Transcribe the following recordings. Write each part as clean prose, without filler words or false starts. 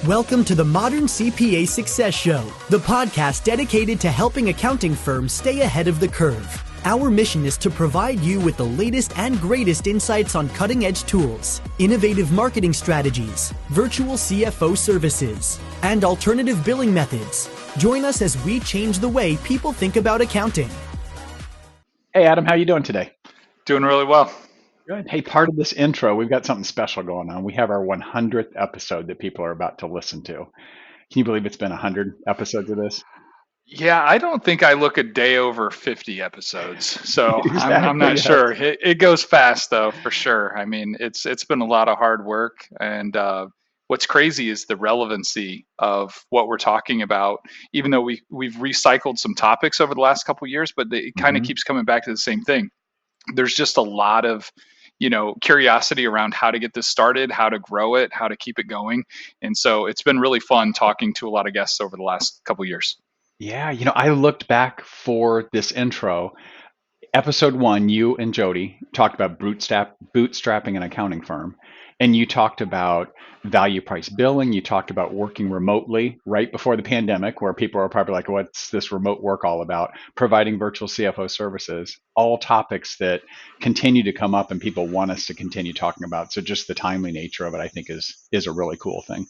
Welcome to the Modern CPA Success Show, the podcast dedicated to helping accounting firms stay ahead of the curve. Our mission is to provide you with the latest and greatest insights on cutting-edge tools, innovative marketing strategies, virtual CFO services, and alternative billing methods. Join us as we change the way people think about accounting. Hey, Adam, how you doing today? Doing really well. Good. Hey, part of this intro, we've got something special going on. We have our 100th episode that people are about to listen to. Can you believe it's been 100 episodes of this? Yeah, I don't think I look a day over 50 episodes, so Exactly, I'm not yes. sure. It goes fast though, for sure. I mean, it's been a lot of hard work, and what's crazy is the relevancy of what we're talking about. Even though we've recycled some topics over the last couple of years, but it kind of keeps coming back to the same thing. There's just a lot of curiosity around how to get this started, how to grow it, how to keep it going, and so it's been really fun talking to a lot of guests over the last couple of years. Yeah, I looked back for this intro. Episode 1, you and Jody talked about bootstrapping an accounting firm, and you talked about value price billing. You talked about working remotely right before the pandemic, where people are probably like, what's this remote work all about? Providing virtual CFO services, all topics that continue to come up and people want us to continue talking about. So just the timely nature of it, I think, is a really cool thing.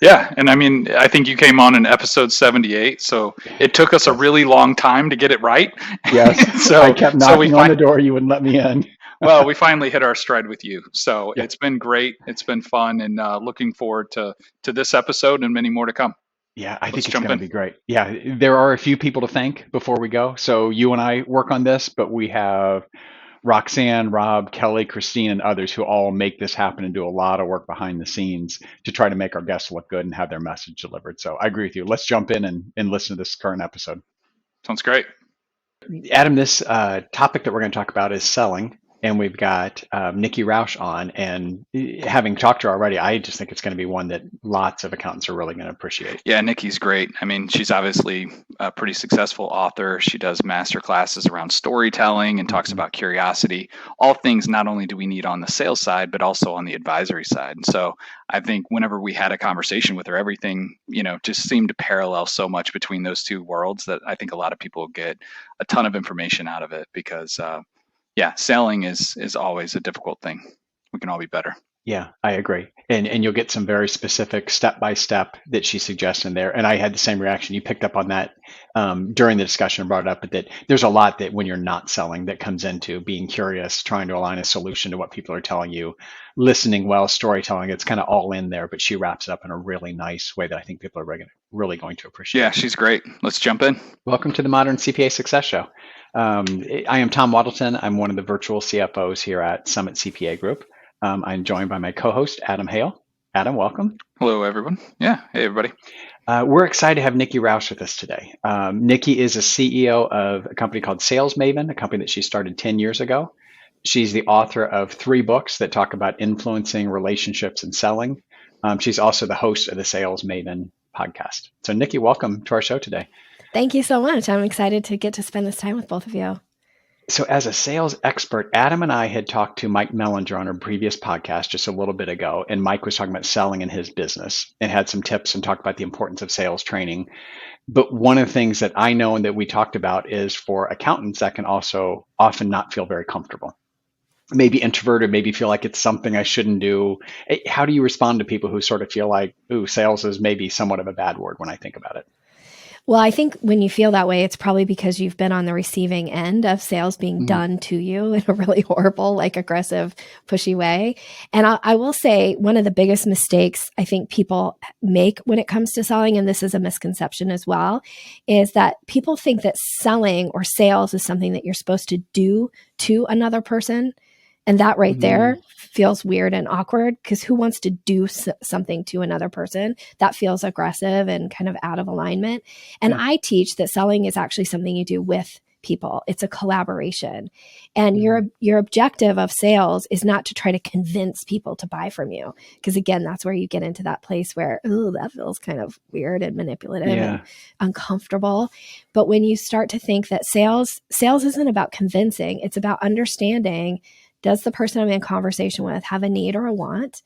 Yeah, and I mean, I think you came on in episode 78, so it took us a really long time to get it right. Yes, So I kept knocking on the door. You wouldn't let me in. Well, we finally hit our stride with you. So Yeah. It's been great. It's been fun, and looking forward to this episode and many more to come. Yeah, I think Let's it's jump going to in. be great. Yeah, there are a few people to thank before we go. So you and I work on this, but we have Roxanne, Rob, Kelly, Christine, and others who all make this happen and do a lot of work behind the scenes to try to make our guests look good and have their message delivered. So I agree with you. Let's jump in and listen to this current episode. Sounds great. Adam, this topic that we're going to talk about is selling. And we've got Nikki Rausch on. And having talked to her already, I just think it's going to be one that lots of accountants are really going to appreciate. Yeah, Nikki's great. I mean, she's obviously a pretty successful author. She does master classes around storytelling and talks about curiosity. All things not only do we need on the sales side, but also on the advisory side. And so I think whenever we had a conversation with her, everything, just seemed to parallel so much between those two worlds that I think a lot of people get a ton of information out of it because selling is always a difficult thing. We can all be better. Yeah, I agree. And you'll get some very specific step-by-step that she suggests in there. And I had the same reaction. You picked up on that during the discussion and brought it up, but that there's a lot that when you're not selling that comes into being curious, trying to align a solution to what people are telling you, listening well, storytelling. It's kind of all in there, but she wraps it up in a really nice way that I think people are really going to appreciate. Yeah, she's great. Let's jump in. Welcome to the Modern CPA Success Show. I am Tom Waddleton. I'm one of the virtual CFOs here at Summit CPA Group. I'm joined by my co-host, Adam Hale. Adam, welcome. Hello, everyone. Yeah. Hey, everybody. We're excited to have Nikki Rausch with us today. Nikki is a CEO of a company called Sales Maven, a company that she started 10 years ago. She's the author of 3 books that talk about influencing relationships and selling. She's also the host of the Sales Maven podcast. So Nikki, welcome to our show today. Thank you so much. I'm excited to get to spend this time with both of you. So as a sales expert, Adam and I had talked to Mike Mellinger on our previous podcast just a little bit ago, and Mike was talking about selling in his business and had some tips and talked about the importance of sales training. But one of the things that I know and that we talked about is for accountants that can also often not feel very comfortable. Maybe introverted, maybe feel like it's something I shouldn't do. How do you respond to people who sort of feel like, ooh, sales is maybe somewhat of a bad word when I think about it? Well, I think when you feel that way, it's probably because you've been on the receiving end of sales being done to you in a really horrible, aggressive, pushy way. And I will say one of the biggest mistakes I think people make when it comes to selling, and this is a misconception as well, is that people think that selling or sales is something that you're supposed to do to another person. And that right there feels weird and awkward because who wants to do something to another person? That feels aggressive and kind of out of alignment. And I teach that selling is actually something you do with people. It's a collaboration. And your objective of sales is not to try to convince people to buy from you. Because again, that's where you get into that place where, oh, that feels kind of weird and manipulative and uncomfortable. But when you start to think that sales isn't about convincing, it's about understanding, does the person I'm in conversation with have a need or a want?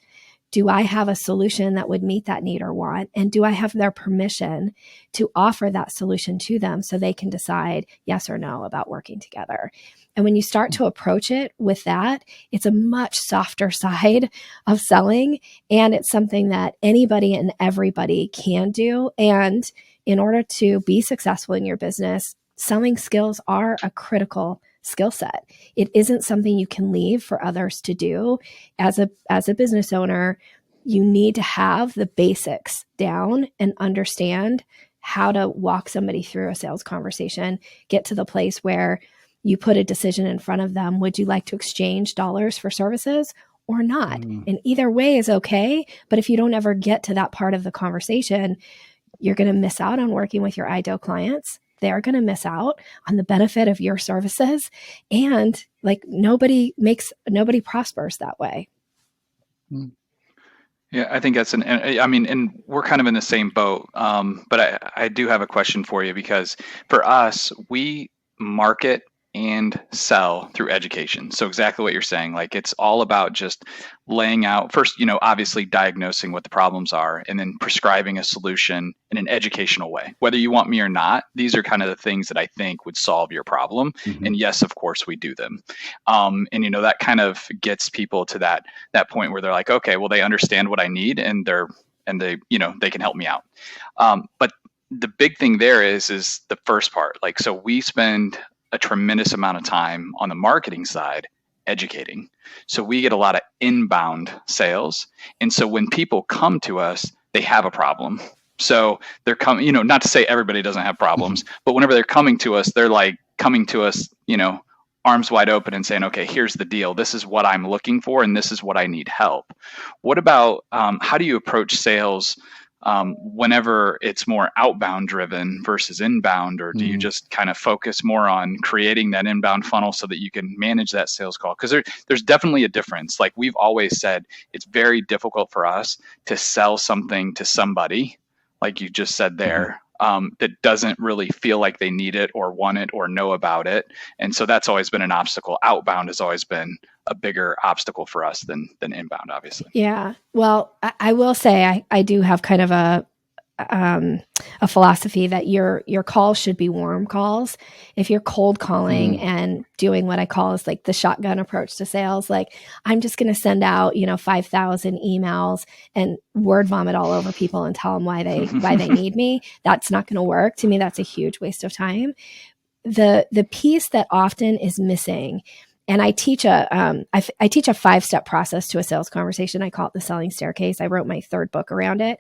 do I have a solution that would meet that need or want? And do I have their permission to offer that solution to them so they can decide yes or no about working together? And when you start to approach it with that, it's a much softer side of selling. And it's something that anybody and everybody can do. And in order to be successful in your business, selling skills are a critical skill set. It isn't something you can leave for others to do. As a business owner, you need to have the basics down and understand how to walk somebody through a sales conversation, get to the place where you put a decision in front of them. Would you like to exchange dollars for services or not? And either way is okay. But if you don't ever get to that part of the conversation, you're going to miss out on working with your ideal clients. They're going to miss out on the benefit of your services. And like nobody prospers that way. Yeah, I think that's and we're kind of in the same boat. But I do have a question for you, because for us, we market and sell through education. So exactly what you're saying, like it's all about just laying out first, obviously diagnosing what the problems are and then prescribing a solution in an educational way. Whether you want me or not, these are kind of the things that I think would solve your problem. And yes, of course we do them. And that kind of gets people to that point where they're like, okay, well, they understand what I need and they can help me out. But the big thing there is the first part. Like, so we spend a tremendous amount of time on the marketing side educating. So we get a lot of inbound sales. And so when people come to us, they have a problem. So they're coming, not to say everybody doesn't have problems, but whenever they're coming to us, they're like coming to us, arms wide open and saying, okay, here's the deal. This is what I'm looking for, and this is what I need help. What about, how do you approach sales whenever it's more outbound driven versus inbound, or do you just kind of focus more on creating that inbound funnel so that you can manage that sales call? Because there's definitely a difference. Like we've always said, it's very difficult for us to sell something to somebody, like you just said there, that doesn't really feel like they need it or want it or know about it. And so that's always been an obstacle. Outbound has always been a bigger obstacle for us than inbound, obviously. Yeah. Well, I will say I do have kind of a philosophy that your calls should be warm calls. If you're cold calling and doing what I call is like the shotgun approach to sales, like I'm just going to send out 5,000 emails and word vomit all over people and tell them why they need me. That's not going to work. To me, that's a huge waste of time. The piece that often is missing. And I teach a 5-step process to a sales conversation. I call it the selling staircase. I wrote my 3rd book around it.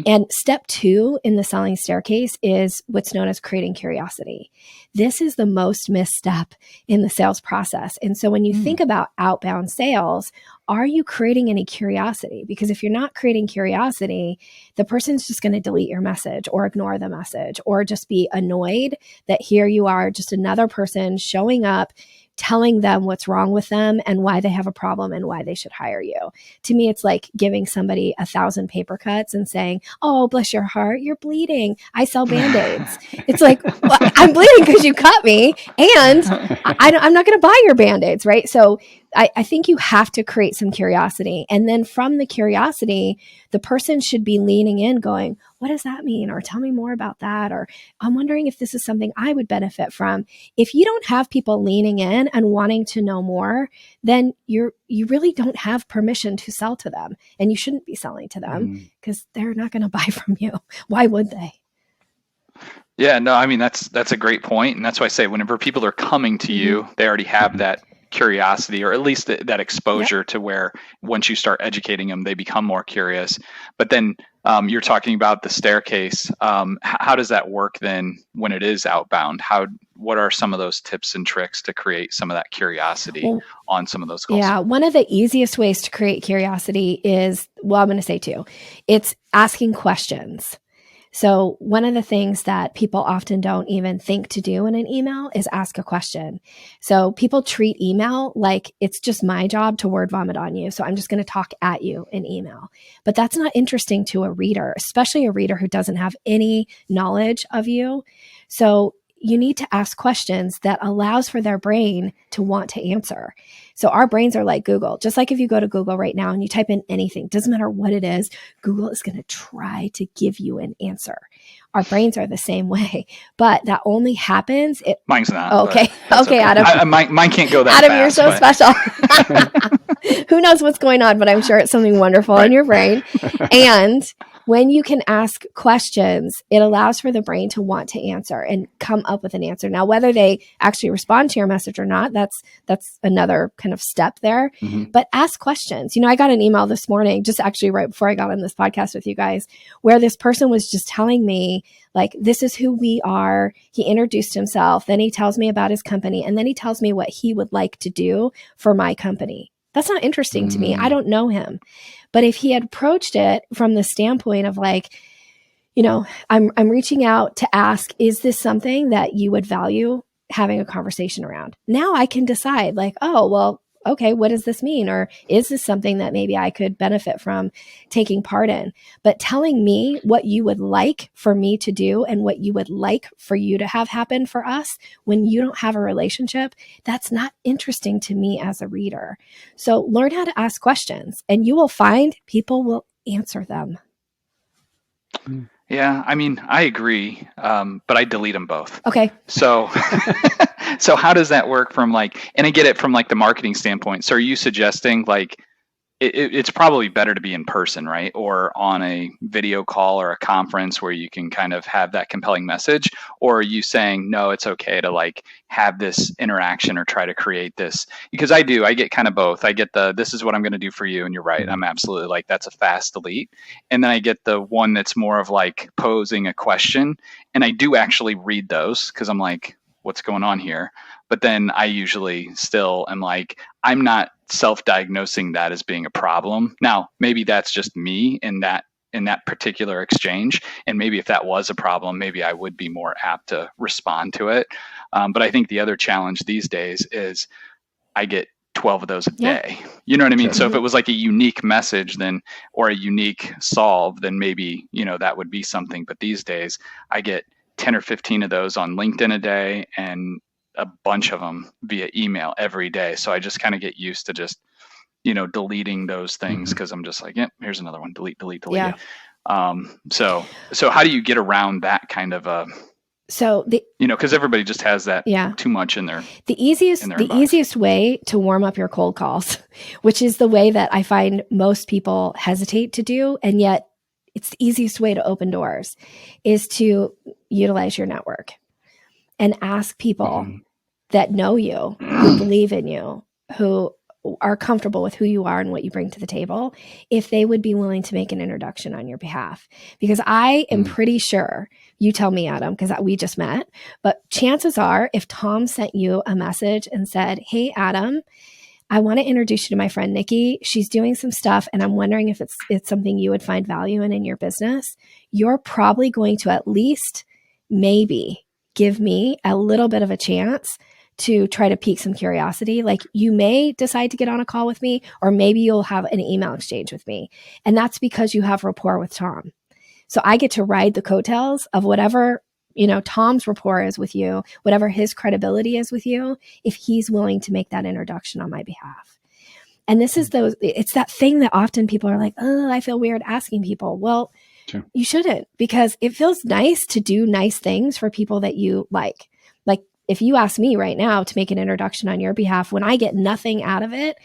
And step 2 in the selling staircase is what's known as creating curiosity. This is the most missed step in the sales process. And so when you think about outbound sales, are you creating any curiosity? Because if you're not creating curiosity, the person's just going to delete your message or ignore the message or just be annoyed that here you are, just another person showing up, telling them what's wrong with them and why they have a problem and why they should hire you. To me, it's like giving somebody 1,000 paper cuts and saying, oh, bless your heart, you're bleeding. I sell Band-Aids. It's like, well, I'm bleeding because you cut me and I'm not going to buy your Band-Aids, right? So I think you have to create some curiosity. And then from the curiosity, the person should be leaning in going, what does that mean? Or tell me more about that. Or I'm wondering if this is something I would benefit from. If you don't have people leaning in and wanting to know more, then you really don't have permission to sell to them. And you shouldn't be selling to them because they're not going to buy from you. Why would they? Yeah, no, I mean, that's a great point. And that's why I say whenever people are coming to you, they already have that curiosity, or at least that exposure to where once you start educating them, they become more curious. But then you're talking about the staircase. How does that work then when it is outbound? What are some of those tips and tricks to create some of that curiosity on some of those calls? Yeah, one of the easiest ways to create curiosity is, well, I'm going to say 2. It's asking questions. So one of the things that people often don't even think to do in an email is ask a question. So people treat email like it's just my job to word vomit on you. So I'm just going to talk at you in email. But that's not interesting to a reader, especially a reader who doesn't have any knowledge of you. So you need to ask questions that allows for their brain to want to answer. So our brains are like Google. Just like if you go to Google right now and you type in anything, doesn't matter what it is, Google is going to try to give you an answer. Our brains are the same way, but that only happens. Mine's not. Okay. Okay, Adam. Mine can't go that Adam, fast. You're so special. Who knows what's going on, but I'm sure it's something wonderful in your brain. And when you can ask questions, it allows for the brain to want to answer and come up with an answer. Now, whether they actually respond to your message or not, that's another kind of step there. Mm-hmm. But ask questions. I got an email this morning, just actually right before I got on this podcast with you guys, where this person was just telling me, like, this is who we are. He introduced himself. Then he tells me about his company. And then he tells me what he would like to do for my company. That's not interesting to me. I don't know him. But if he had approached it from the standpoint of like, I'm reaching out to ask, is this something that you would value having a conversation around? Now I can decide like, oh, well, okay, what does this mean? Or is this something that maybe I could benefit from taking part in? But telling me what you would like for me to do and what you would like for you to have happen for us when you don't have a relationship, that's not interesting to me as a reader. So learn how to ask questions and you will find people will answer them. Yeah, I mean, I agree, but I delete them both. Okay. So how does that work from like, and I get it from like the marketing standpoint. So are you suggesting like, it's probably better to be in person, right? Or on a video call or a conference where you can kind of have that compelling message? Or are you saying, no, it's okay to like have this interaction or try to create this? Because I get kind of both. I get this is what I'm going to do for you. And you're right. I'm absolutely like, that's a fast delete. And then I get the one that's more of like posing a question. And I do actually read those because I'm like, what's going on here? But then I usually still am like, I'm not self-diagnosing that as being a problem. Now, maybe that's just me in that particular exchange. And maybe if that was a problem, maybe I would be more apt to respond to it. But I think the other challenge these days is I get 12 of those a day. You know what I mean? Sure. So if it was like a unique message then, or a unique solve, then maybe, that would be something. But these days I get 10 or 15 of those on LinkedIn a day and a bunch of them via email every day. So I just kind of get used to just, deleting those things because I'm just like, here's another one, delete. Yeah. So how do you get around that kind of because everybody just has that too much in their the easiest way to warm up your cold calls, which is the way that I find most people hesitate to do, and yet it's the easiest way to open doors, is to utilize your network and ask people that know you, who believe in you, who are comfortable with who you are and what you bring to the table, if they would be willing to make an introduction on your behalf. Because I am pretty sure, you tell me, Adam, because we just met, but chances are if Tom sent you a message and said, hey, Adam, I want to introduce you to my friend, Nikki. She's doing some stuff and I'm wondering if it's something you would find value in your business. You're probably going to at least maybe give me a little bit of a chance to try to pique some curiosity. Like you may decide to get on a call with me, or maybe you'll have an email exchange with me. And that's because you have rapport with Tom. So I get to ride the coattails of whatever, Tom's rapport is with you, whatever his credibility is with you, if he's willing to make that introduction on my behalf. And this is it's that thing that often people are like, oh, I feel weird asking people. Well, sure. You shouldn't, because it feels nice to do nice things for people that you like. Like if you ask me right now to make an introduction on your behalf, when I get nothing out of it,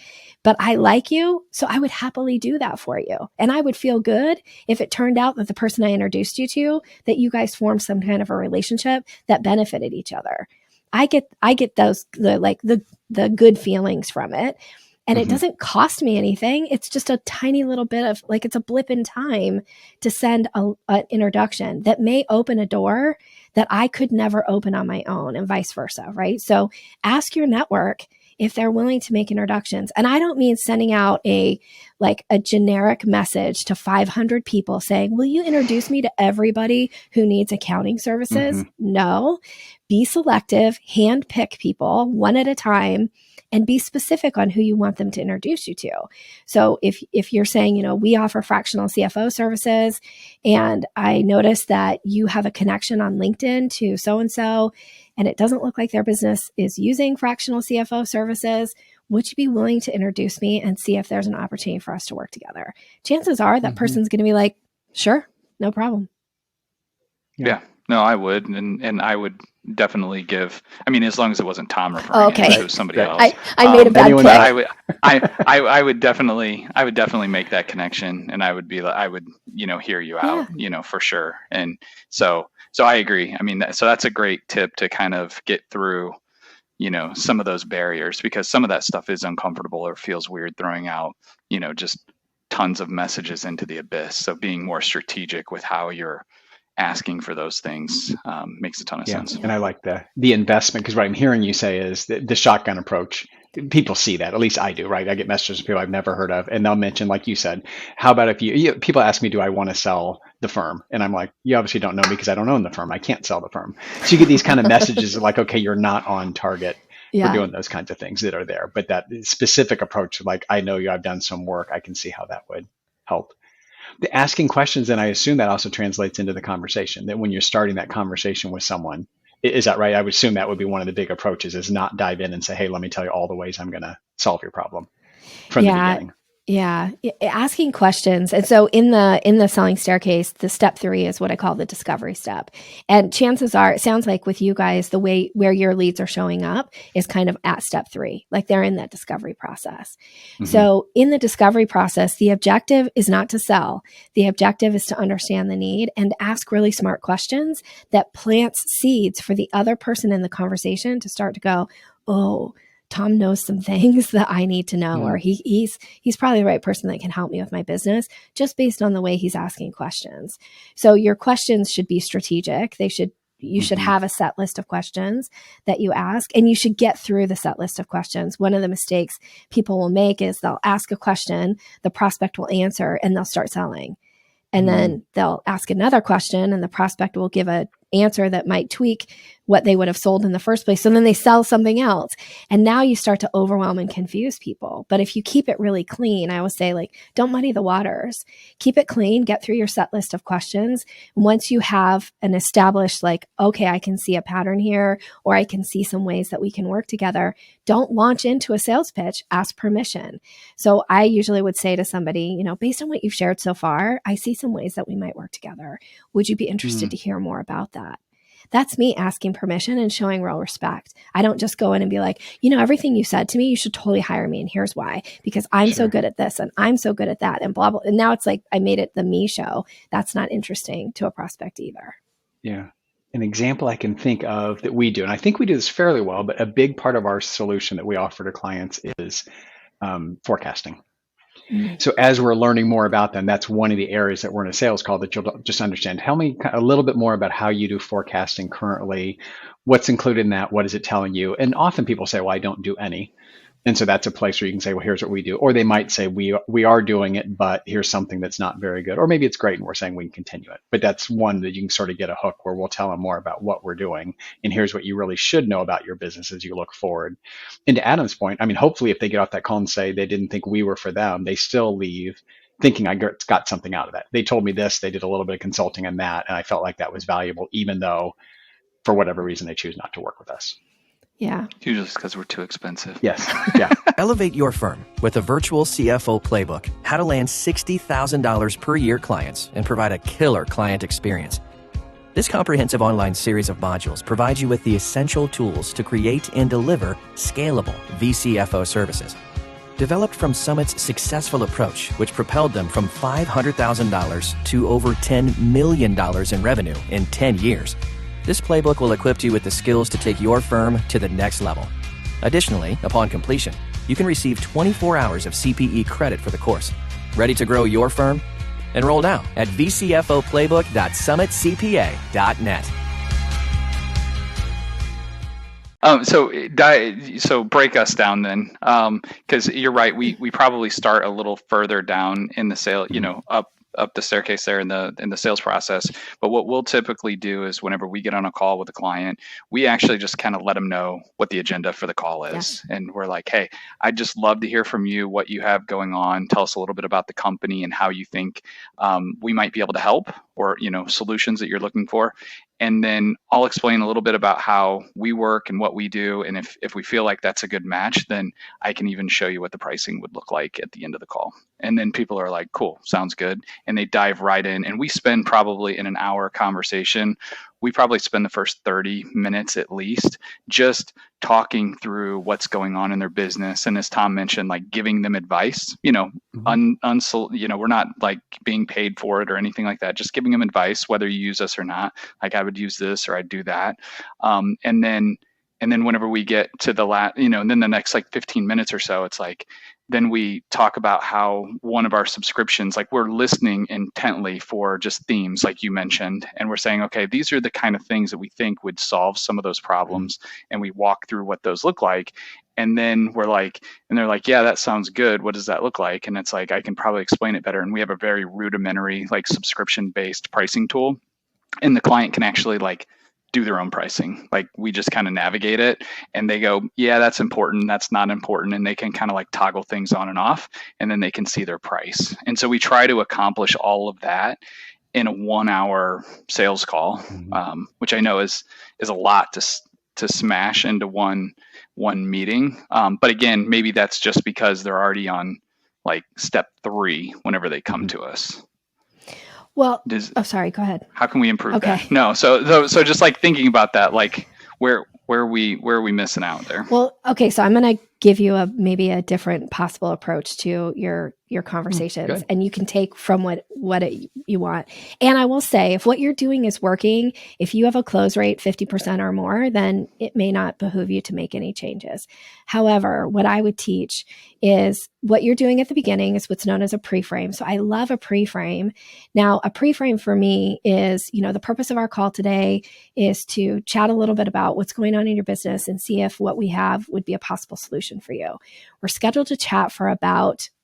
but I like you, so I would happily do that for you. And I would feel good if it turned out that the person I introduced you to, that you guys formed some kind of a relationship that benefited each other. I get those, the good feelings from it. And it doesn't cost me anything. It's just a tiny little bit of it's a blip in time to send an introduction that may open a door that I could never open on my own, and vice versa, right? So ask your network if they're willing to make introductions. And I don't mean sending out a generic message to 500 people saying, will you introduce me to everybody who needs accounting services? No. be selective, hand pick people one at a time, and be specific on who you want them to introduce you to. So if you're saying, we offer fractional CFO services, and I noticed that you have a connection on LinkedIn to so-and-so, and it doesn't look like their business is using fractional CFO services, would you be willing to introduce me and see if there's an opportunity for us to work together? Chances are that person's going to be like, sure, no problem. Yeah, no, I would. And I would definitely give, as long as it wasn't Tom referring it, it was somebody else. I made a bad pick. I would definitely make that connection, and I would hear you out, for sure. And so I agree. So that's a great tip to kind of get through, some of those barriers, because some of that stuff is uncomfortable or feels weird throwing out, just tons of messages into the abyss. So being more strategic with how you're asking for those things makes a ton of sense. And I like the investment, because what I'm hearing you say is the shotgun approach. People see that, at least I do, right? I get messages from people I've never heard of, and they'll mention, like you said, how about if people ask me, do I want to sell the firm? And I'm like, you obviously don't know me because I don't own the firm. I can't sell the firm. So you get these kind of messages like, okay, you're not on target for doing those kinds of things that are there. But that specific approach, like, I know you, I've done some work, I can see how that would help. The asking questions, and I assume that also translates into the conversation, that when you're starting that conversation with someone, is that right? I would assume that would be one of the big approaches, is not dive in and say, hey, let me tell you all the ways I'm going to solve your problem from the beginning. Yeah. Asking questions. And so in the selling staircase, the step 3 is what I call the discovery step. And chances are, it sounds like with you guys, the way where your leads are showing up is kind of at step 3, like they're in that discovery process. Mm-hmm. So in the discovery process, the objective is not to sell. The objective is to understand the need and ask really smart questions that plants seeds for the other person in the conversation to start to go, oh, Tom knows some things that I need to know, or he's probably the right person that can help me with my business, just based on the way he's asking questions. So your questions should be strategic. You should have a set list of questions that you ask, and you should get through the set list of questions. One of the mistakes people will make is they'll ask a question, the prospect will answer, and they'll start selling. And then they'll ask another question, and the prospect will give an answer that might tweak what they would have sold in the first place. So then they sell something else. And now you start to overwhelm and confuse people. But if you keep it really clean, I always say, don't muddy the waters. Keep it clean, get through your set list of questions. Once you have an established, okay, I can see a pattern here, or I can see some ways that we can work together, don't launch into a sales pitch, ask permission. So I usually would say to somebody, based on what you've shared so far, I see some ways that we might work together. Would you be interested to hear more about that? That's me asking permission and showing real respect. I don't just go in and be like, everything you said to me, you should totally hire me. And here's why, because I'm so good at this and I'm so good at that and blah, blah. And now it's like, I made it the me show. That's not interesting to a prospect either. Yeah. An example I can think of that we do, and I think we do this fairly well, but a big part of our solution that we offer to clients is forecasting. So as we're learning more about them, that's one of the areas that we're in a sales call that you'll just understand. Tell me a little bit more about how you do forecasting currently. What's included in that? What is it telling you? And often people say, well, I don't do any. And so that's a place where you can say, well, here's what we do. Or they might say, we are doing it, but here's something that's not very good. Or maybe it's great and we're saying we can continue it. But that's one that you can sort of get a hook where we'll tell them more about what we're doing. And here's what you really should know about your business as you look forward. And to Adam's point, hopefully if they get off that call and say they didn't think we were for them, they still leave thinking I got something out of that. They told me this, they did a little bit of consulting on that, and I felt like that was valuable, even though for whatever reason they choose not to work with us. Yeah. Usually it's because we're too expensive. Yes. Yeah. Elevate your firm with a virtual CFO playbook, how to land $60,000 per year clients and provide a killer client experience. This comprehensive online series of modules provides you with the essential tools to create and deliver scalable VCFO services. Developed from Summit's successful approach, which propelled them from $500,000 to over $10 million in revenue in 10 years. This playbook will equip you with the skills to take your firm to the next level. Additionally, upon completion, you can receive 24 hours of CPE credit for the course. Ready to grow your firm? Enroll now at vcfoplaybook.summitcpa.net. So break us down then, because you're right. We probably start a little further down in the sale, up up the staircase there in the sales process. But what we'll typically do is whenever we get on a call with a client, we actually just kind of let them know what the agenda for the call is. Yeah. And we're like, hey, I'd just love to hear from you what you have going on. Tell us a little bit about the company and how you think we might be able to help, or solutions that you're looking for. And then I'll explain a little bit about how we work and what we do. And if we feel like that's a good match, then I can even show you what the pricing would look like at the end of the call. And then people are like, cool, sounds good. And they dive right in. And we spend probably in an hour conversation, we probably spend the first 30 minutes at least just talking through what's going on in their business. And as Tom mentioned, like giving them advice, mm-hmm. We're not like being paid for it or anything like that. Just giving them advice, whether you use us or not. Like I would use this or I'd do that. And then whenever we get to the and then the next like 15 minutes or so, it's like, then we talk about how one of our subscriptions, like we're listening intently for just themes like you mentioned. And we're saying, okay, these are the kind of things that we think would solve some of those problems. And we walk through what those look like. And then they're like, yeah, that sounds good. What does that look like? And it's like, I can probably explain it better. And we have a very rudimentary, like subscription-based pricing tool. And the client can actually like do their own pricing. Like we just kind of navigate it and they go, yeah, that's important. That's not important. And they can kind of like toggle things on and off, and then they can see their price. And so we try to accomplish all of that in a 1 hour sales call, mm-hmm. Which I know is a lot to smash into one meeting. But again, maybe that's just because they're already on like step 3 whenever they come mm-hmm. to us. Well, sorry, go ahead. How can we improve that? No, so just like thinking about that, like where are we missing out there? Well, okay, so I'm going to give you maybe a different possible approach to your conversations, and you can take from what you want. And I will say, if what you're doing is working, if you have a close rate 50% or more, then it may not behoove you to make any changes. However, what I would teach is what you're doing at the beginning is what's known as a pre-frame. So I love a pre-frame. Now, a pre-frame for me is, the purpose of our call today is to chat a little bit about what's going on in your business and see if what we have would be a possible solution for you. We're scheduled to chat for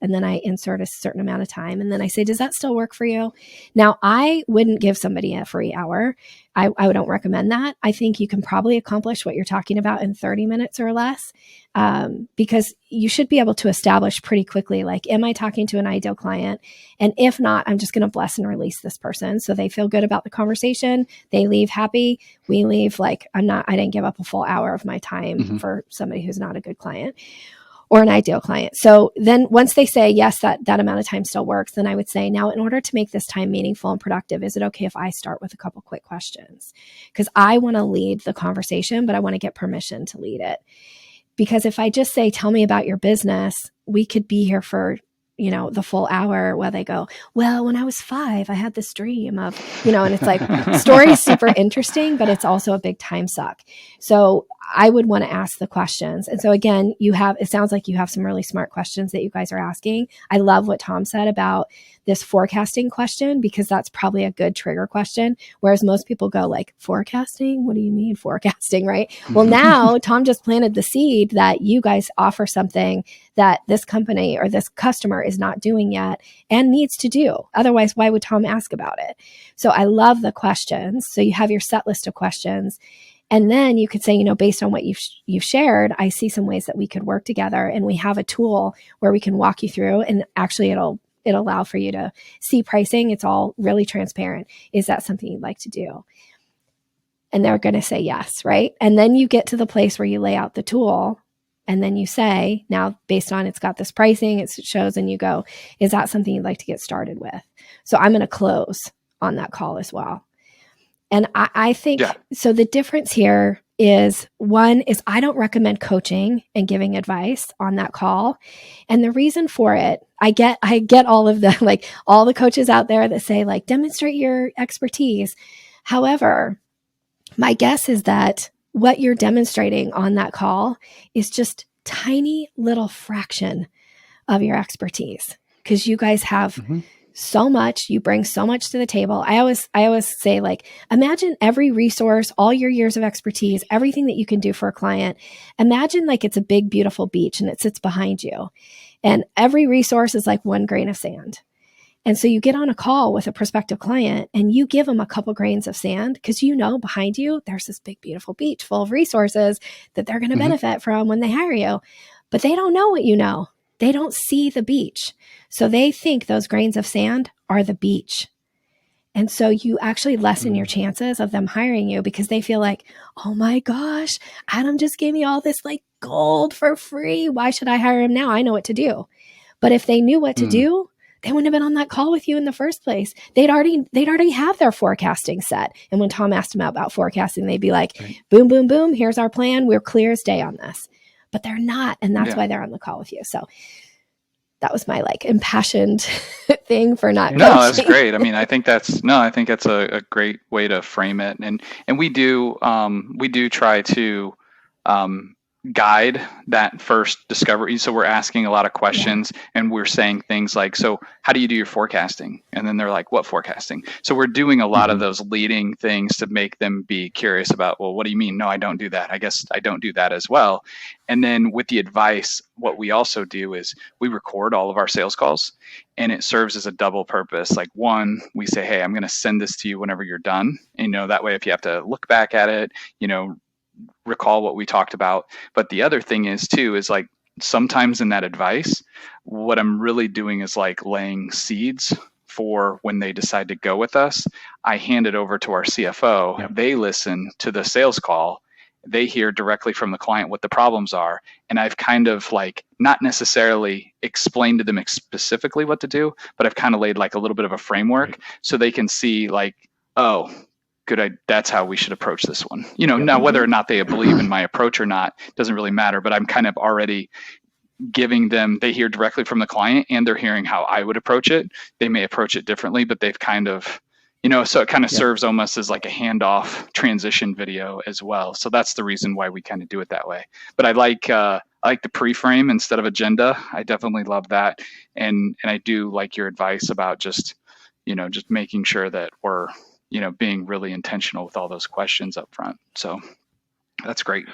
and then I insert a certain amount of time. And then I say, does that still work for you? Now, I wouldn't give somebody a free hour. I don't recommend that. I think you can probably accomplish what you're talking about in 30 minutes or less, because you should be able to establish pretty quickly, like, am I talking to an ideal client? And if not, I'm just going to bless and release this person so they feel good about the conversation. They leave happy. We leave like, I didn't give up a full hour of my time mm-hmm. for somebody who's not a good client or an ideal client. So then once they say, yes, that amount of time still works, then I would say, now, in order to make this time meaningful and productive, is it okay if I start with a couple quick questions? Because I want to lead the conversation, but I want to get permission to lead it. Because if I just say, tell me about your business, we could be here for the full hour while they go, well, when I was 5, I had this dream of, and it's like, story is super interesting, but it's also a big time suck. So I would want to ask the questions. And so again, it sounds like you have some really smart questions that you guys are asking. I love what Tom said about this forecasting question, because that's probably a good trigger question. Whereas most people go like, forecasting? What do you mean forecasting, right? Well, now Tom just planted the seed that you guys offer something that this company or this customer is not doing yet and needs to do. Otherwise, why would Tom ask about it? So I love the questions. So you have your set list of questions. And then you could say, based on what you've shared, I see some ways that we could work together. And we have a tool where we can walk you through, and actually it'll allow for you to see pricing. It's all really transparent. Is that something you'd like to do? And they're going to say yes, right? And then you get to the place where you lay out the tool, and then you say, now, based on it's got this pricing, it shows, and you go, is that something you'd like to get started with? So I'm going to close on that call as well. And I think, so the difference here is, one is I don't recommend coaching and giving advice on that call. And the reason for it, I get all of the, like, all the coaches out there that say, like, demonstrate your expertise. However, my guess is that what you're demonstrating on that call is just tiny little fraction of your expertise, because you guys have so much, you bring so much to the table. I always say, like, imagine every resource, all your years of expertise, everything that you can do for a client. Imagine like it's a big, beautiful beach and it sits behind you, and every resource is like one grain of sand. And so you get on a call with a prospective client and you give them a couple grains of sand because behind you, there's this big, beautiful beach full of resources that they're going to benefit from when they hire you. But they don't know what you know. They don't see the beach. So they think those grains of sand are the beach. And so you actually lessen your chances of them hiring you because they feel like, oh my gosh, Adam just gave me all this like gold for free. Why should I hire him now? I know what to do. But if they knew what to do, they wouldn't have been on that call with you in the first place. They'd already have their forecasting set. And when Tom asked them about forecasting, they'd be like, boom, boom, boom. Here's our plan. We're clear as day on this. But they're not. And that's why they're on the call with you. So that was my like impassioned thing for not. No, that's great. I mean, I think that's a great way to frame it. And we do try to guide that first discovery. So we're asking a lot of questions and we're saying things like, so how do you do your forecasting? And then they're like, what forecasting? So we're doing a lot of those leading things to make them be curious about, well, what do you mean? No, I don't do that. I guess I don't do that as well. And then with the advice, what we also do is we record all of our sales calls and it serves as a double purpose. Like one, we say, hey, I'm going to send this to you whenever you're done. And, that way, if you have to look back at it, recall what we talked about. But the other thing is like sometimes in that advice, what I'm really doing is like laying seeds for when they decide to go with us. I hand it over to our CFO. Yep. They listen to the sales call. They hear directly from the client what the problems are. And I've kind of like not necessarily explained to them specifically what to do, but I've kind of laid like a little bit of a framework so they can see like, oh, good. That's how we should approach this one. Now whether or not they believe in my approach or not doesn't really matter, but I'm kind of already giving them, they hear directly from the client and they're hearing how I would approach it. They may approach it differently, but they've kind of, so it kind of serves almost as like a handoff transition video as well. So that's the reason why we kind of do it that way. But I like the pre-frame instead of agenda. I definitely love that. And I do like your advice about just making sure that we're, being really intentional with all those questions up front. So that's great.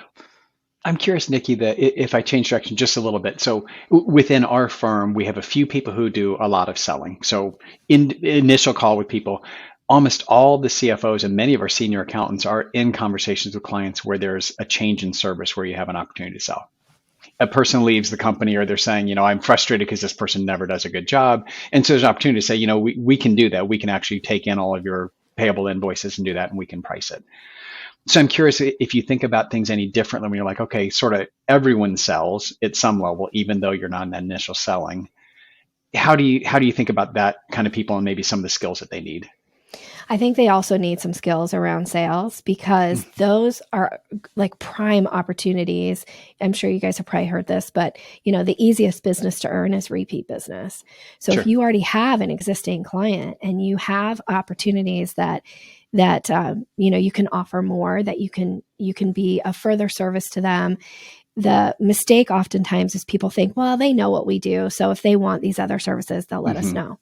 I'm curious, Nikki, that if I change direction just a little bit. So within our firm, we have a few people who do a lot of selling. So in initial call with people, almost all the CFOs and many of our senior accountants are in conversations with clients where there's a change in service where you have an opportunity to sell. A person leaves the company or they're saying, I'm frustrated because this person never does a good job. And so there's an opportunity to say, we can do that. We can actually take in all of your payable invoices and do that, and we can price it. So I'm curious if you think about things any differently when you're like, okay, sort of everyone sells at some level, even though you're not in that initial selling. How do you think about that kind of people and maybe some of the skills that they need? I think they also need some skills around sales because those are like prime opportunities. I'm sure you guys have probably heard this, but the easiest business to earn is repeat business. So if you already have an existing client and you have opportunities that you can offer more, that you can be a further service to them. The mistake oftentimes is people think, well, they know what we do. So if they want these other services, they'll let us know.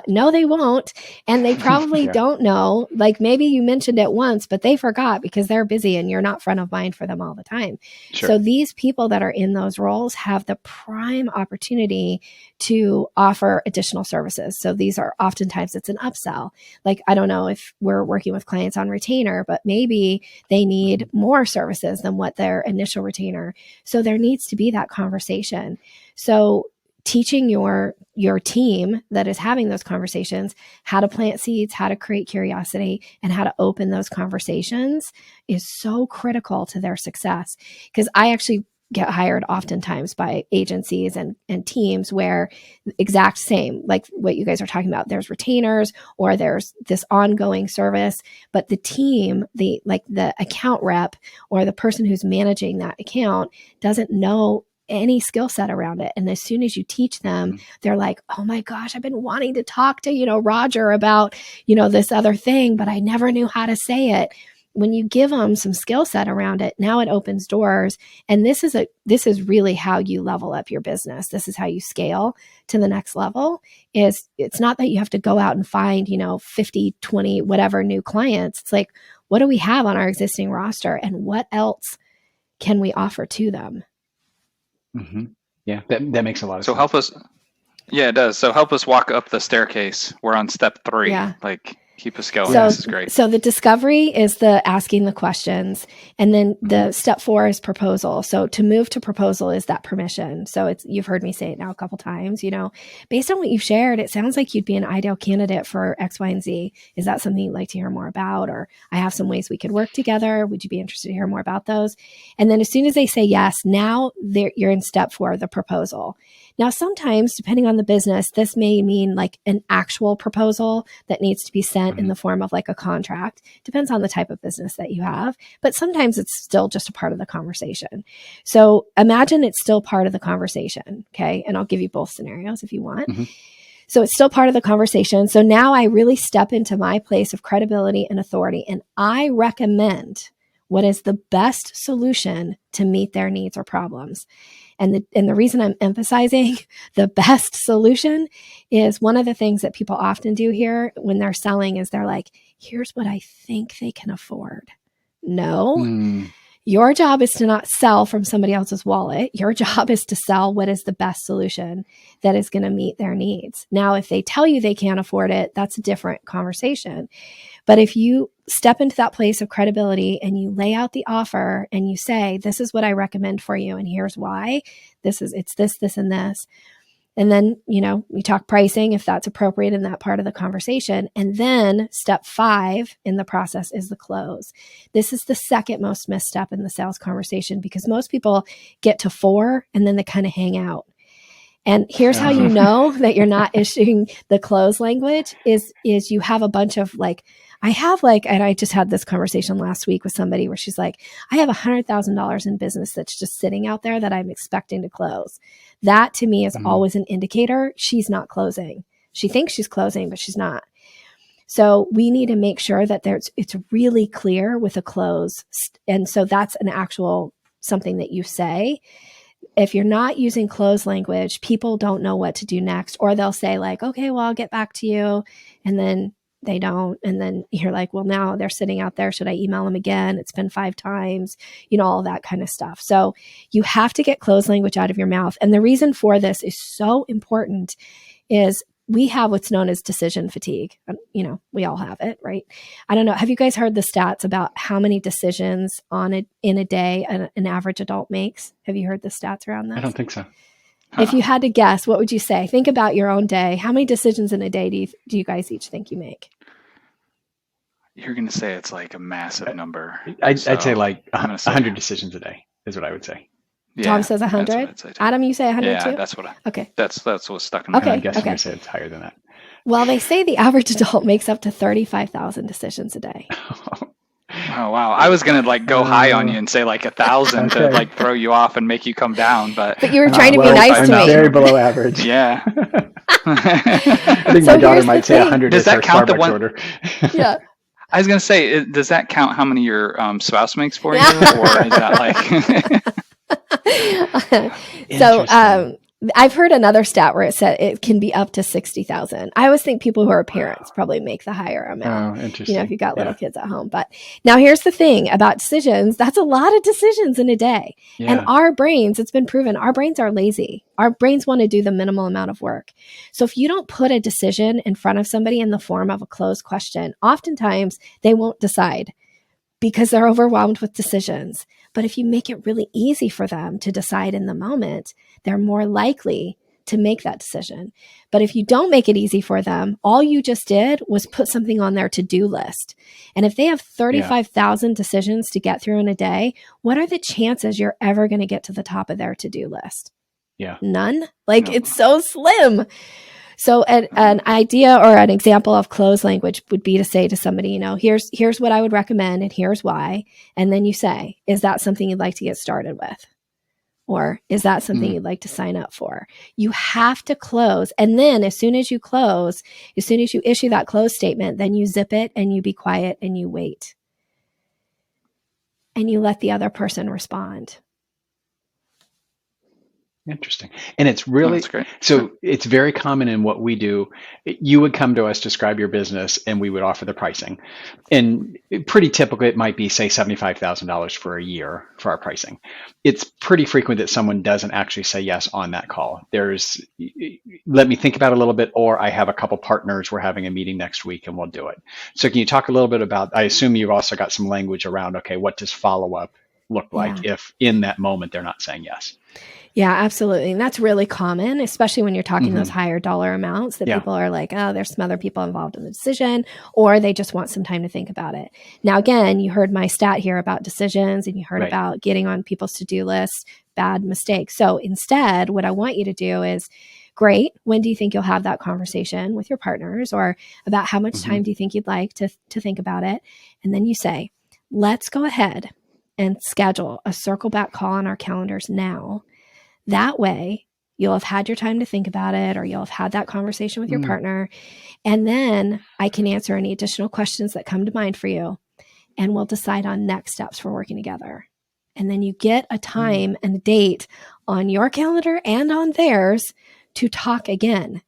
No, they won't. And they probably don't know. Like maybe you mentioned it once, but they forgot because they're busy and you're not front of mind for them all the time. Sure. So these people that are in those roles have the prime opportunity to offer additional services. So these are oftentimes it's an upsell. Like, I don't know if we're working with clients on retainer, but maybe they need more services than what their initial retainer. So there needs to be that conversation. So teaching your team that is having those conversations how to plant seeds, how to create curiosity, and how to open those conversations is so critical to their success. Because I actually get hired oftentimes by agencies and teams where exact same, like what you guys are talking about, there's retainers or there's this ongoing service, but the team, the account rep or the person who's managing that account doesn't know any skill set around it. And as soon as you teach them, they're like, oh my gosh, I've been wanting to talk to, Roger about, this other thing, but I never knew how to say it. When you give them some skill set around it, now it opens doors. And this is really how you level up your business. This is how you scale to the next level. It's not that you have to go out and find, 50, 20, whatever new clients. It's like, what do we have on our existing roster and what else can we offer to them? Mm-hmm. Yeah, that makes a lot of sense. So help us. Yeah, it does. So help us walk up the staircase. We're on step 3. Yeah. Like, keep us going. So, This is great. So the discovery is the asking the questions. And then the step 4 is proposal. So to move to proposal is that permission. So you've heard me say it now a couple times, based on what you've shared, it sounds like you'd be an ideal candidate for X, Y, and Z. Is that something you'd like to hear more about? Or I have some ways we could work together. Would you be interested to hear more about those? And then as soon as they say yes, now you're in step 4, the proposal. Now, sometimes, depending on the business, this may mean like an actual proposal that needs to be sent in the form of like a contract. Depends on the type of business that you have, but sometimes it's still just a part of the conversation. So imagine it's still part of the conversation. Okay. And I'll give you both scenarios if you want. So it's still part of the conversation. So now I really step into my place of credibility and authority, and I recommend what is the best solution to meet their needs or problems. And the reason I'm emphasizing the best solution is one of the things that people often do here when they're selling is they're like, here's what I think they can afford. No, your job is to not sell from somebody else's wallet. Your job is to sell what is the best solution that is going to meet their needs. Now, if they tell you they can't afford it, that's a different conversation. But if you step into that place of credibility and you lay out the offer and you say, this is what I recommend for you, and here's why, it's this, this, and this. And then, we talk pricing if that's appropriate in that part of the conversation. And then step 5 in the process is the close. This is the second most missed step in the sales conversation because most people get to 4 and then they kind of hang out. And here's how you know that you're not issuing the close language is you have a bunch of and I just had this conversation last week with somebody where she's like, I have $100,000 in business that's just sitting out there that I'm expecting to close. That to me is always an indicator she's not closing. She thinks she's closing, but she's not. So we need to make sure that it's really clear with a close. And so that's an actual something that you say. If you're not using close language, people don't know what to do next, or they'll say like, okay, well, I'll get back to you. And then they don't. And then you're like, well, now they're sitting out there. Should I email them again? It's been 5 times, all that kind of stuff. So you have to get close language out of your mouth. And the reason for this is so important is we have what's known as decision fatigue. We all have it, right? I don't know. Have you guys heard the stats about how many decisions in a day an average adult makes? Have you heard the stats around this? I don't think so. If you had to guess, what would you say? Think about your own day. How many decisions in a day do you guys each think you make? You're going to say it's like a massive number. I'd say like 100 decisions a day is what I would say. Yeah, Tom says 100. Adam, you say 100 yeah, too? that's what okay. That's what's stuck in my Okay. head. I guess I'm going to say it's higher than that. Well, they say the average adult makes up to 35,000 decisions a day. Oh, wow. I was going to go high on you and say 1,000 to throw you off and make you come down. But you were trying to be nice to me. Very below average. Yeah. I think my daughter might say 100 Does is her that count the Starbucks one order. Yeah. I was going to say, does that count how many your spouse makes for you? Or is that So I've heard another stat where it said it can be up to 60,000. I always think people who are parents probably make the higher amount. Oh, interesting. If you've got little kids at home. But now here's the thing about decisions. That's a lot of decisions in a day. Yeah. And our brains, it's been proven, our brains are lazy. Our brains want to do the minimal amount of work. So if you don't put a decision in front of somebody in the form of a closed question, oftentimes they won't decide because they're overwhelmed with decisions. But if you make it really easy for them to decide in the moment, they're more likely to make that decision. But if you don't make it easy for them, all you just did was put something on their to-do list. And if they have 35,000 decisions to get through in a day, what are the chances you're ever going to get to the top of their to-do list? Yeah. None. It's so slim. So an idea or an example of closed language would be to say to somebody, here's what I would recommend and here's why. And then you say, is that something you'd like to get started with? Or is that something you'd like to sign up for? You have to close. And then as soon as you close, as soon as you issue that close statement, then you zip it and you be quiet and you wait. And you let the other person respond. Interesting. And it's Oh, really, that's great. so it's very common in what we do. You would come to us, describe your business, and we would offer the pricing. And pretty typical, it might be, say, $75,000 for a year for our pricing. It's pretty frequent that someone doesn't actually say yes on that call. There's, let me think about it a little bit, or I have a couple partners, we're having a meeting next week and we'll do it. So can you talk a little bit about, I assume you've also got some language around, okay, what does follow-up look like if in that moment they're not saying yes? Yeah, absolutely. And that's really common, especially when you're talking those higher dollar amounts that people are like, oh, there's some other people involved in the decision, or they just want some time to think about it. Now, again, you heard my stat here about decisions, and you heard about getting on people's to-do lists, bad mistakes. So instead, what I want you to do is, great, when do you think you'll have that conversation with your partners, or about how much time do you think you'd like to think about it? And then you say, let's go ahead and schedule a circle back call on our calendars now. That way, you'll have had your time to think about it, or you'll have had that conversation with your partner. And then I can answer any additional questions that come to mind for you, and we'll decide on next steps for working together. And then you get a time and a date on your calendar and on theirs to talk again.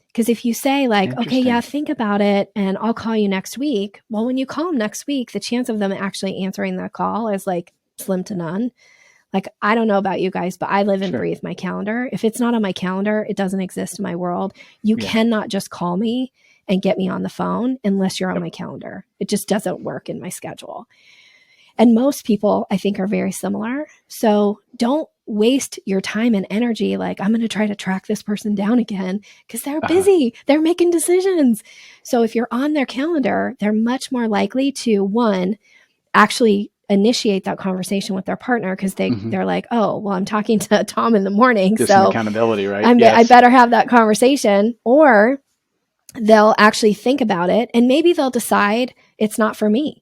Because if you say like, okay, yeah, think about it and I'll call you next week. Well, when you call them next week, the chance of them actually answering that call is like slim to none. Like, I don't know about you guys, but I live and breathe my calendar. If it's not on my calendar, it doesn't exist in my world. You cannot just call me and get me on the phone unless you're on my calendar. It just doesn't work in my schedule. And most people, I think, are very similar. So don't waste your time and energy like, I'm going to try to track this person down again, because they're busy. They're making decisions. So if you're on their calendar, they're much more likely to, one, actually initiate that conversation with their partner, because they're like, oh, well, I'm talking to Tom in the morning. Just so some accountability, right? I better have that conversation. Or they'll actually think about it, and maybe they'll decide it's not for me,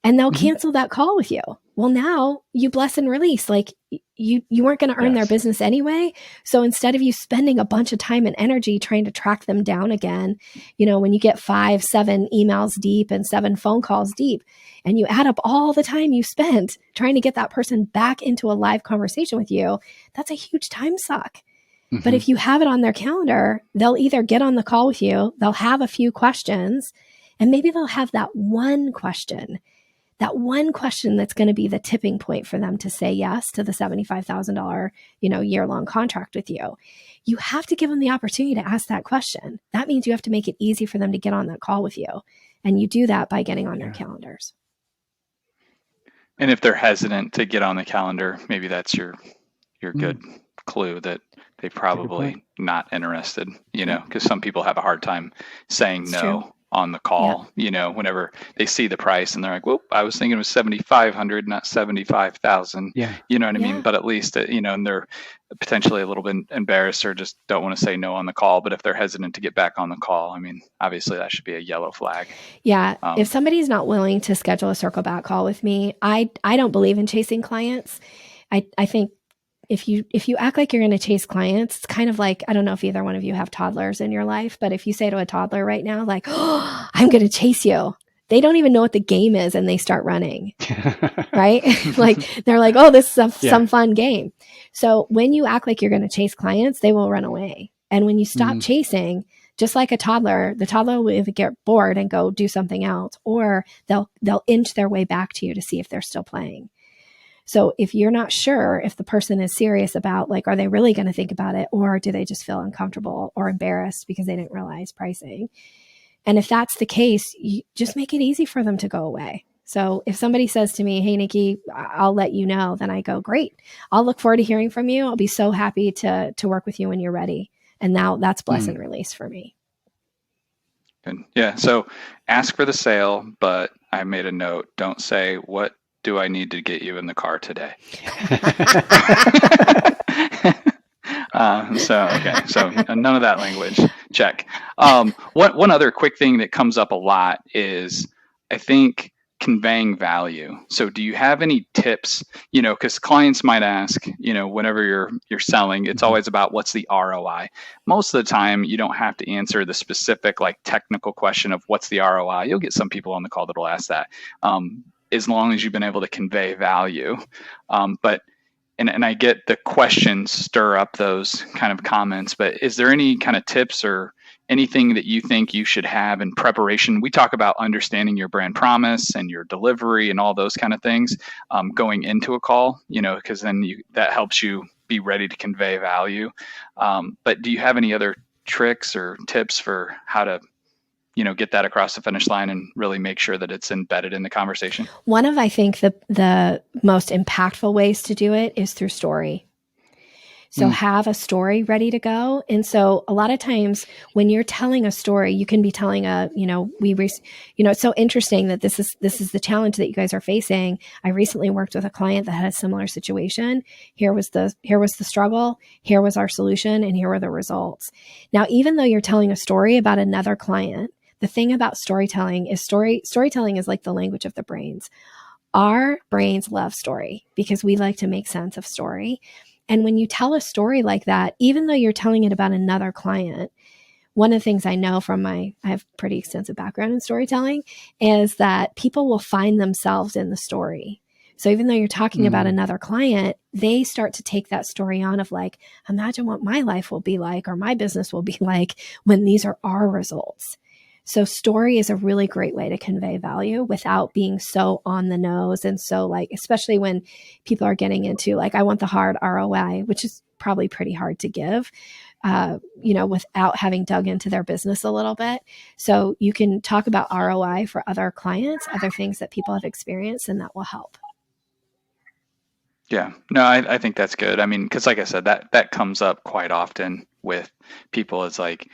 and they'll cancel that call with you. Well, now you bless and release. Like, you weren't going to earn their business anyway. So instead of you spending a bunch of time and energy trying to track them down again, when you get 5, 7 emails deep and 7 phone calls deep, and you add up all the time you spent trying to get that person back into a live conversation with you, that's a huge time suck. But if you have it on their calendar, they'll either get on the call with you, they'll have a few questions, and maybe they'll have that one question that's going to be the tipping point for them to say yes to the $75,000, year-long contract with you. You have to give them the opportunity to ask that question. That means you have to make it easy for them to get on that call with you. And you do that by getting on their calendars. And if they're hesitant to get on the calendar, maybe that's your good clue that they're probably not interested, because some people have a hard time saying It's no true. on the call, whenever they see the price and they're like, whoop, I was thinking it was 7,500, not 75,000. Yeah. You know what I mean? But at least, and they're potentially a little bit embarrassed or just don't want to say no on the call. But if they're hesitant to get back on the call, I mean, obviously that should be a yellow flag. Yeah. If somebody's not willing to schedule a circle back call with me, I don't believe in chasing clients. I think if you act like you're going to chase clients, it's kind of like, I don't know if either one of you have toddlers in your life, but if you say to a toddler right now, like, oh, I'm going to chase you, they don't even know what the game is and they start running, right? Like, they're like, oh, this is some fun game. So when you act like you're going to chase clients, they will run away. And when you stop chasing, just like a toddler, the toddler will either get bored and go do something else, or they'll inch their way back to you to see if they're still playing. So if you're not sure if the person is serious about, like, are they really going to think about it, or do they just feel uncomfortable or embarrassed because they didn't realize pricing? And if that's the case, you just make it easy for them to go away. So if somebody says to me, hey, Nikki, I'll let you know, then I go, great. I'll look forward to hearing from you. I'll be so happy to work with you when you're ready. And now that's bless and release for me. Good. Yeah. So ask for the sale, but I made a note. Don't say, what do I need to get you in the car today? So none of that language. Check. One other quick thing that comes up a lot is, I think, conveying value. So do you have any tips, because clients might ask, whenever you're selling, it's always about what's the ROI. Most of the time, you don't have to answer the specific, like, technical question of what's the ROI. You'll get some people on the call that will ask that. As long as you've been able to convey value. But and I get the questions stir up those kind of comments, but is there any kind of tips or anything that you think you should have in preparation? We talk about understanding your brand promise and your delivery and all those kind of things going into a call, because then that helps you be ready to convey value. But do you have any other tricks or tips for how to get that across the finish line and really make sure that it's embedded in the conversation? One of, I think, the most impactful ways to do it is through story. So have a story ready to go. And so a lot of times when you're telling a story, you can be telling it's so interesting that this is the challenge that you guys are facing. I recently worked with a client that had a similar situation. Here was the struggle, here was our solution, and here were the results. Now, even though you're telling a story about another client, the thing about storytelling is storytelling is like the language of the brains. Our brains love story because we like to make sense of story. And when you tell a story like that, even though you're telling it about another client, one of the things I know from I have pretty extensive background in storytelling, is that people will find themselves in the story. So even though you're talking about another client, they start to take that story on of like, imagine what my life will be like or my business will be like when these are our results. So story is a really great way to convey value without being so on the nose. And so especially when people are getting into I want the hard ROI, which is probably pretty hard to give, without having dug into their business a little bit. So you can talk about ROI for other clients, other things that people have experienced, and that will help. Yeah, no, I think that's good. I mean, because like I said, that comes up quite often with people. It's like,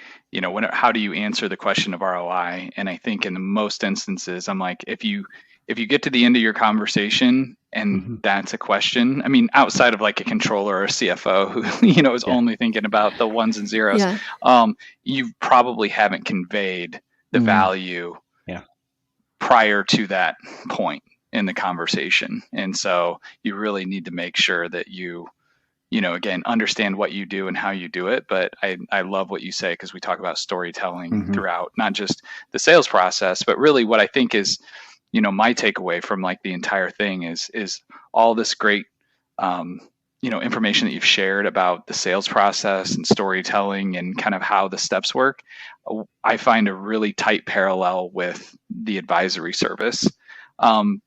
how do you answer the question of ROI? And I think in the most instances, I'm like, if you get to the end of your conversation and that's a question, I mean, outside of like a controller or a CFO who, is only thinking about the ones and zeros, you probably haven't conveyed the value prior to that point in the conversation. And so you really need to make sure that you again, understand what you do and how you do it. But I love what you say, because we talk about storytelling throughout, not just the sales process, but really what I think is, my takeaway from the entire thing is all this great, information that you've shared about the sales process and storytelling and kind of how the steps work. I find a really tight parallel with the advisory service.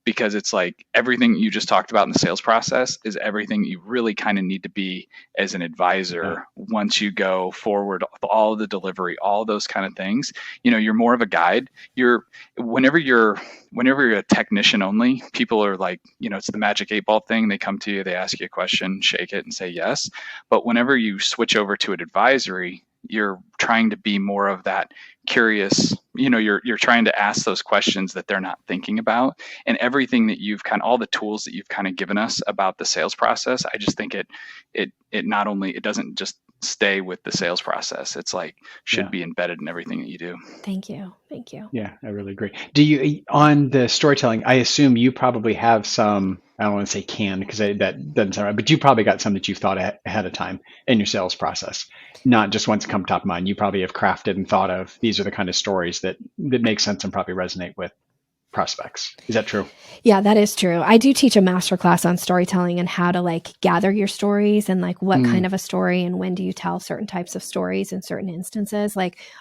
Because it's like everything you just talked about in the sales process is everything you really kind of need to be as an advisor once you go forward, all of the delivery, all those kind of things. You're more of a guide. Whenever you're a technician only, people are like, it's the magic 8-ball thing. They come to you, they ask you a question, shake it and say yes. But whenever you switch over to an advisory, you're trying to be more of that curious, you're trying to ask those questions that they're not thinking about. And everything that all the tools that you've kind of given us about the sales process, I just think it not only, it doesn't just stay with the sales process. It's should be embedded in everything that you do. Thank you. Yeah, I really agree. Do you, on the storytelling, I assume you probably have some, I don't want to say canned because that doesn't sound right, but you probably got some that you've thought ahead of time in your sales process, not just ones that come top of mind. You probably have crafted and thought of, these are the kind of stories that make sense and probably resonate with prospects. Is that true? Yeah, that is true. I do teach a masterclass on storytelling and how to gather your stories and what kind of a story and when do you tell certain types of stories in certain instances.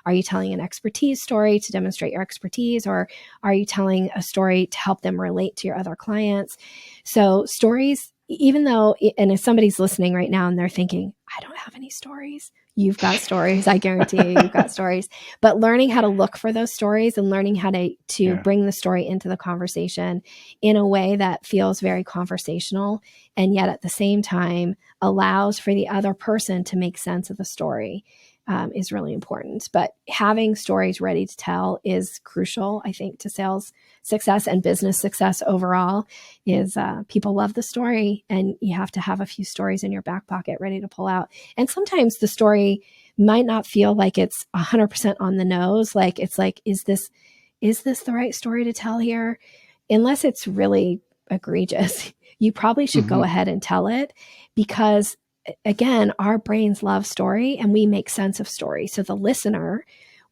Are you telling an expertise story to demonstrate your expertise, or are you telling a story to help them relate to your other clients? So stories, even though, and if somebody's listening right now and they're thinking, I don't have any stories, you've got stories. I guarantee you've got stories. But learning how to look for those stories and learning how to bring the story into the conversation in a way that feels very conversational, and yet at the same time allows for the other person to make sense of the story is really important. But having stories ready to tell is crucial, I think, to sales success and business success overall. Is people love the story, and you have to have a few stories in your back pocket ready to pull out. And sometimes the story might not feel like it's 100% on the nose. Is this the right story to tell here? Unless it's really egregious, you probably should go ahead and tell it, because again, our brains love story and we make sense of story. So the listener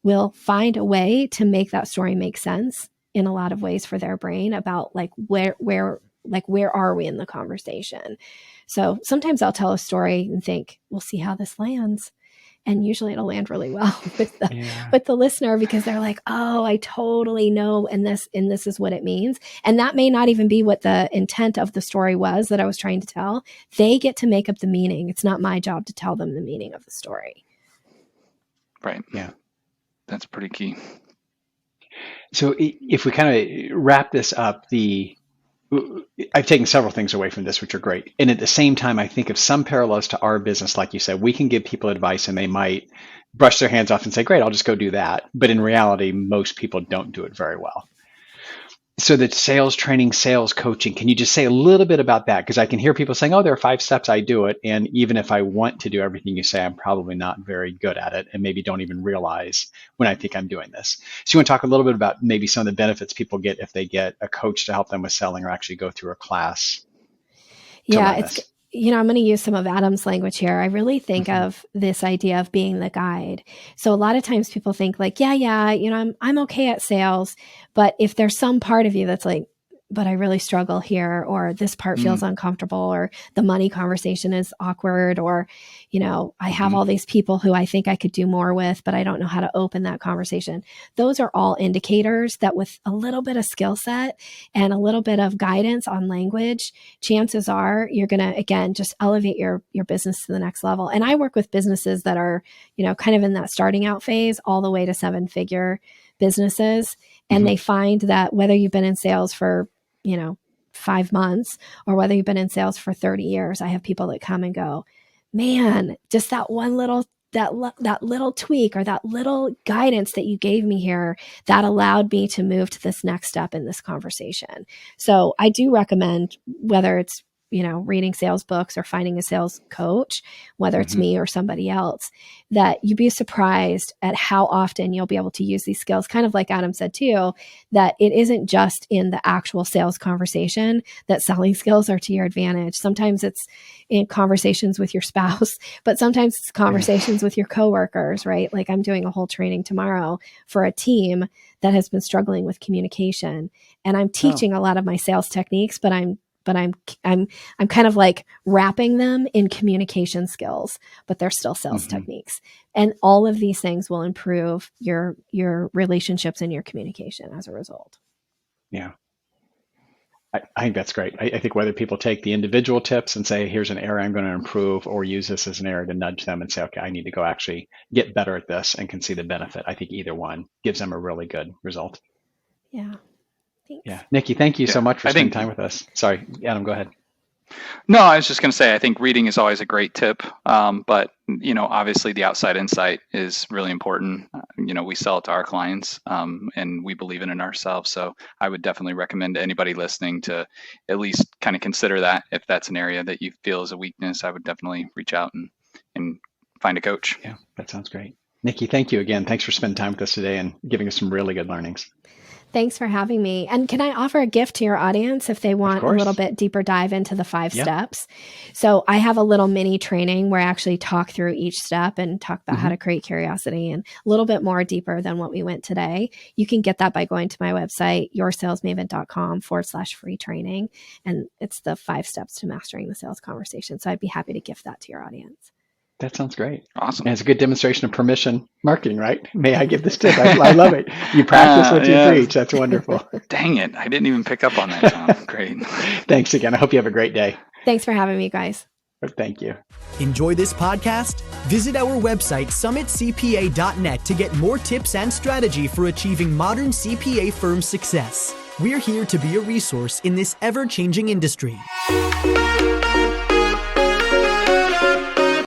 will find a way to make that story make sense in a lot of ways for their brain about where Like, where are we in the conversation? So sometimes I'll tell a story and think, we'll see how this lands. And usually it'll land really well with the listener, because they're like, oh, I totally know. And this is what it means. And that may not even be what the intent of the story was that I was trying to tell. They get to make up the meaning. It's not my job to tell them the meaning of the story. Right. Yeah. That's pretty key. So if we kind of wrap this up, I've taken several things away from this, which are great. And at the same time, I think of some parallels to our business. Like you said, we can give people advice and they might brush their hands off and say, great, I'll just go do that. But in reality, most people don't do it very well. So that sales training, sales coaching, can you just say a little bit about that? Because I can hear people saying, oh, there are 5 steps, I do it. And even if I want to do everything you say, I'm probably not very good at it and maybe don't even realize when I think I'm doing this. So you want to talk a little bit about maybe some of the benefits people get if they get a coach to help them with selling or actually go through a class? Yeah, I'm going to use some of Adam's language here. I really think of this idea of being the guide. So a lot of times people think like, I'm okay at sales, but if there's some part of you that's like, but I really struggle here, or this part feels uncomfortable, or the money conversation is awkward, or, I have all these people who I think I could do more with, but I don't know how to open that conversation. Those are all indicators that with a little bit of skill set and a little bit of guidance on language, chances are you're going to, again, just elevate your business to the next level. And I work with businesses that are, kind of in that starting out phase all the way to 7-figure businesses. And they find that whether you've been in sales for 5 months or whether you've been in sales for 30 years, I have people that come and go, man, just that one little, that little tweak or that little guidance that you gave me here that allowed me to move to this next step in this conversation. So I do recommend, whether it's, reading sales books or finding a sales coach, whether it's me or somebody else, that you'd be surprised at how often you'll be able to use these skills. Kind of like Adam said too, that it isn't just in the actual sales conversation that selling skills are to your advantage. Sometimes it's in conversations with your spouse, but sometimes it's conversations with your coworkers, right? Like I'm doing a whole training tomorrow for a team that has been struggling with communication, and I'm teaching a lot of my sales techniques, but I'm kind of like wrapping them in communication skills, but they're still sales techniques. And all of these things will improve your relationships and your communication as a result. Yeah. I think that's great. I think whether people take the individual tips and say, here's an area I'm going to improve, or use this as an area to nudge them and say, okay, I need to go actually get better at this and can see the benefit. I think either one gives them a really good result. Yeah. Thanks. Yeah. Nikki, thank you so much for spending time with us. Sorry, Adam, go ahead. No, I was just going to say, I think reading is always a great tip. But, obviously the outside insight is really important. We sell it to our clients and we believe in it ourselves. So I would definitely recommend to anybody listening to at least kind of consider that. If that's an area that you feel is a weakness, I would definitely reach out and find a coach. Yeah, that sounds great. Nikki, thank you again. Thanks for spending time with us today and giving us some really good learnings. Thanks for having me. And can I offer a gift to your audience if they want a little bit deeper dive into the 5 steps? So I have a little mini training where I actually talk through each step and talk about how to create curiosity, and a little bit more deeper than what we went today. You can get that by going to my website, yoursalesmaven.com/free training. And it's the 5 steps to mastering the sales conversation. So I'd be happy to gift that to your audience. That sounds great. Awesome. And it's a good demonstration of permission marketing, right? May I give this tip? I love it. You practice what you preach. That's wonderful. Dang it. I didn't even pick up on that, Tom. Great. Thanks again. I hope you have a great day. Thanks for having me, guys. Thank you. Enjoy this podcast? Visit our website, summitcpa.net, to get more tips and strategy for achieving modern CPA firm success. We're here to be a resource in this ever-changing industry.